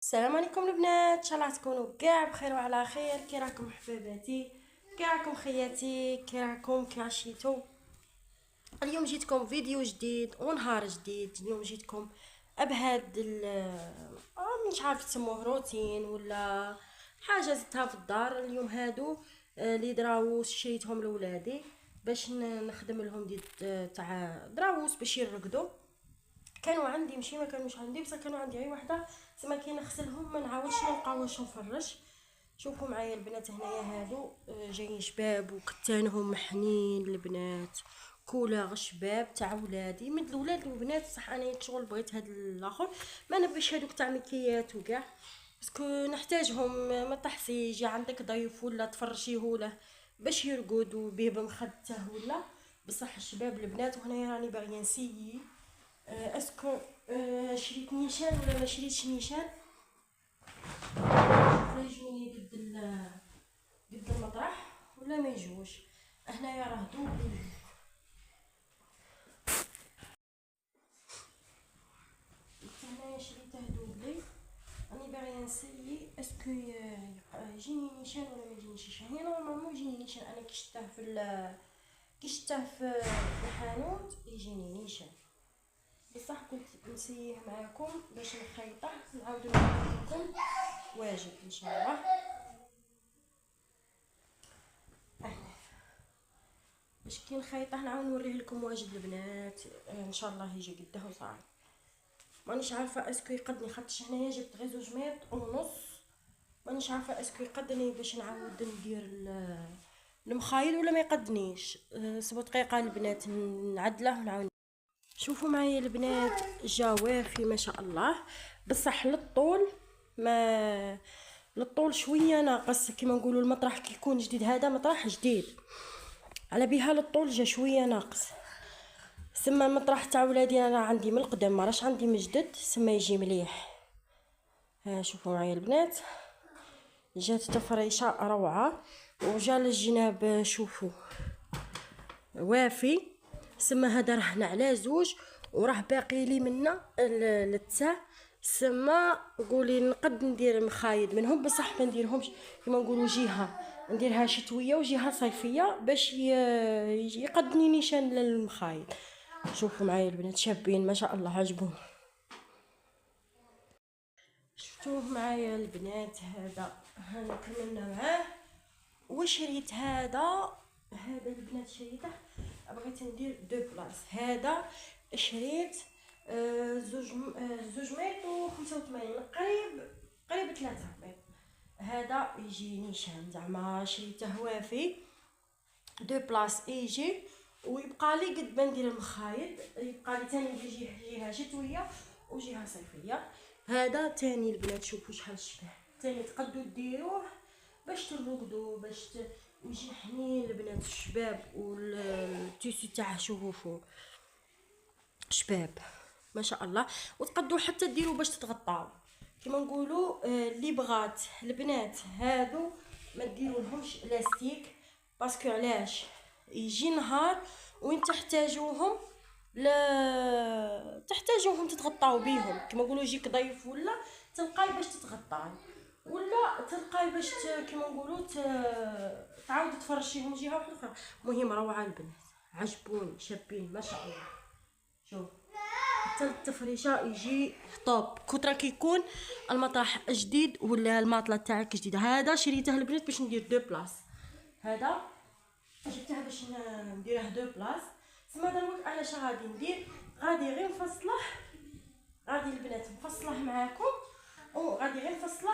السلام عليكم البنات، ان شاء الله تكونوا كاع بخير وعلى خير. كي راكم حباباتي؟ كي راكم خياتي؟ كي راكم؟ كي عشيتوا؟ اليوم جيتكم فيديو جديد ونهار جديد. اليوم جيتكم بهاد مش عارفه تسموه روتين ولا حاجه زدتها في الدار. اليوم هادو لي دراوس شريتهم لولادي باش نخدم لهم دي تاع دراوس باش يرقدوا. كانوا عندي ماشي ما كانوش عندي، بصح كانوا عندي غير وحده، تما كي نغسلهم ما نعاودش نلقى واش نفرش. شوفوا معايا البنات هنايا هادو جايين شباب وكتانهم محنين البنات، كولاغ شباب تاع ولادي من الولاد والبنات. صح انا شغل بغيت هاد الاخر، ما نبغيش هادوك تاع مكيات وكاع، باسكو نحتاجهم. ما تحسي يجي عندك ضيف ولا تفرشيه له باش يرقد وبيه بمخدته ولا. بصح الشباب البنات، وهنايا راني باغيه نسيي اسكو شريت نيشان ولا ما شريتش نيشان. يجوني قد المطرح ولا ما يجوش. هنايا راه دوبلي، هنايا شريته دوبلي. راني باغيه نسيي اسكو يجيني نيشان ولا ما يجينيش نيشان. هي نورمالمون يجيني نيشان، انا كي شفتها كي شفتها في الحانوت يجيني نيشان. بصح كنت نسيه معاكم باش نخيطه نعاود نوريه لكم واجد ان شاء الله. باش كي نخيطه نعاود نوريه لكم واجد البنات ان شاء الله يجي قده وصاعد. مانيش عارفه اسكو يقدني، خاطش هنايا جبت غير 2 متر ونص. مانيش عارفه اسكو يقدني باش نعاود ندير المخايل ولا ما يقدنيش. 7 دقيقه البنات نعدله ونعاود. شوفوا معايا البنات جا وافي ما شاء الله، بصح للطول ما للطول شويه ناقص. كيما نقولوا المطرح كي يكون جديد، هذا مطرح جديد على بها للطول جا شويه ناقص. سما المطرح تاع ولادي انا عندي من القدام، ما راش عندي من جدد، سما يجي مليح. ها شوفوا معايا البنات، جات تفريشه روعه وجا للجناب. شوفوا وافي. سما هذا رهن على 2 وراه باقي لي منا للتسع. سما قولي نقد ندير مخايد منهم، بصح ما نديرهمش كيما نقولوا جهه نديرها شتويه وجهه صيفيه باش يقدني نيشان للمخايد. شوفوا معايا البنات شابين ما شاء الله عجبوني. شفتوه معايا البنات، هذا كملنا معاه. وشريت هذا البنات شريته، بغيت ندير 2 بلاص. هذا شريت 2 متر و85، قريب 3 متر. هذا يجي نيشان زعما شريته وافي 2 بلاص يجي، ويبقى لي قد ما ندير المخايط. يبقى لي تاني ندير جهه شتويه وجهه صيفيه. هذا تاني البنات شوفوا شحال شبه، تاني تقدروا ديروه باش ترقدوا ويجي حنين البنات الشباب. والتيسي تاعه شوفوا شباب ما شاء الله. وتقدروا حتى ديروا باش تتغطاو كيما نقولوا. اللي بغات البنات هادو ما ديروا لهمش لاستيك، باسكو علاش يجي نهار وين تحتاجوهم، لا تحتاجوهم تتغطاو بيهم. كيما نقولوا يجيك ضيف ولا تلقاي باش تتغطاي، ولا تلقاي باش كيما نقولوا تعاود تفرشيهم جهه واحده اخرى. مهم روعه البنات، عجبوني شابين ما شاء الله. شوف حتى التفريشه يجي طوب. كتر كيكون المطرح جديد ولا الماطله تاعك جديده. هذا شريته البنات باش ندير 2 بلاص. هذا جبتها باش نديره 2 بلاص. سما دروك انا شا غادي ندير، غادي غير نفصله، غادي البنات نفصله معاكم وغادي غير نفصله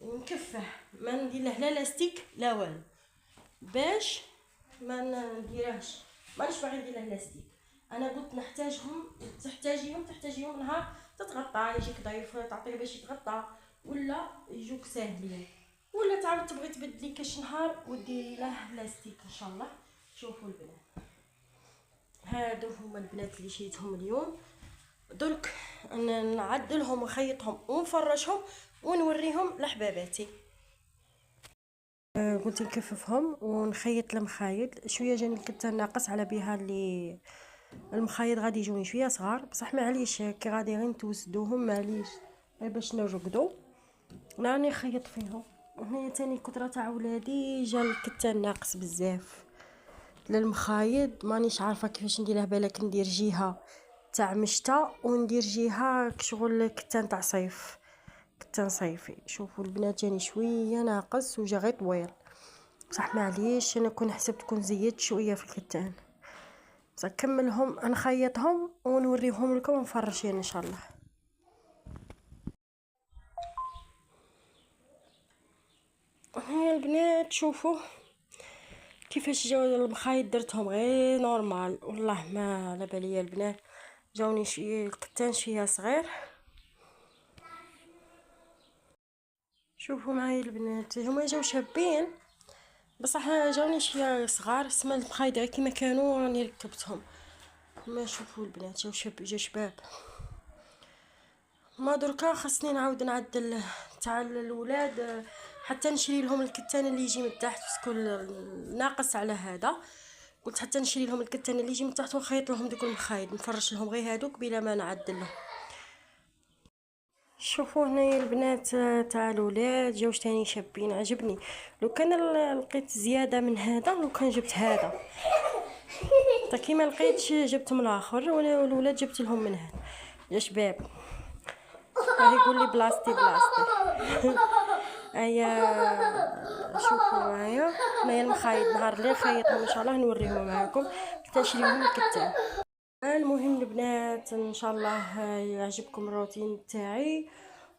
ونكفه. ما ندير له لا لاستيك لا والو باش ما نديرهش. مانيش باغي ندير له لاستيك. انا قلت نحتاجهم، تحتاجيهم نهار تتغطى، يجيك ضيف تعطيه باش يتغطى ولا يجوك ساهلين، ولا تعاود تبغي تبدلي كاش نهار وديري له لاستيك ان شاء الله. شوفوا البنات هادو هما البنات اللي شريتهم اليوم. درك نعدلهم ونخيطهم ونفرشهم ونوريهم لحباباتي. قلت نكففهم ونخيط المخايط شويه. جاني الكتان ناقص على بها اللي المخايط غادي يجوني شويه صغار، بصح معليش كي غادي غير نتوسدوهم معليش باش نرقدو. راني خيط فيهم. هنايا تاني كثره تاع ولادي، جا الكتان ناقص بزاف للمخايط، مانيش عارفه كيفاش نديرها. بالك ندير جهه تاع مشتا وندير جهه كشغل كتان تاع صيف، كتان صيفي. شوفوا البنات جاني شويه ناقص وجا غير طويل، بصح معليش انا كون حسبت كون زيدت شويه في الكتان. بصح نكملهم نخيطهم ونوريهم لكم مفرشين ان شاء الله. هاي البنات شوفوا كيفاش جاو المخايط، درتهم غير نورمال والله ما على بالي البنات. جاوني شي الكتان شويه صغير. شوفوا معايا البنات هما جاو شابين بصح جاوني شويه صغار، سما المخايط غير كيما كانوا راني ركبتهم. ما شوفوا البنات جاو شباب. ما دركا خاصني نعاود نعدل تاع الولاد، حتى نشري لهم الكتان اللي يجي من تحت باسكو ناقص على هذا. قلت حتى نشري لهم الكتان اللي يجي من تحت ونخيط لهم دوك المخايط، نفرش لهم غير هادوك بلا ما نعدل لهم. شوفوا هنايا البنات تاع الولاد جاو تاني شابين، عجبني. لو كان لقيت زياده من هذا، لو كان جبت هذا تا كيما لقيتش جبت من الاخر، والولاد جبت لهم من هذا. يا شباب راه يقول لي بلاستي بلاستي. ايا شوفوا معايا هنايا المخايط، نهار اللي نخيطهم ان شاء الله نوريهم معاكم حتى نشريهم الكتان. المهم البنات ان شاء الله يعجبكم الروتين تاعي،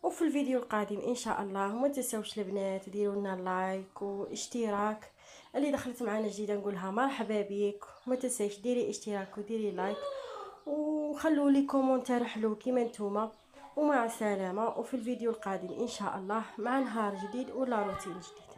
وفي الفيديو القادم ان شاء الله ما تنساوش البنات ديروا لنا لايك واشتراك. اللي دخلت معنا جديده نقولها مرحبا بك، ما تنساش ديري اشتراك وديري لايك وخلوا لي كومونتير حلو كيما نتوما. ومع السلامه، وفي الفيديو القادم ان شاء الله مع نهار جديد ولا روتين جديد.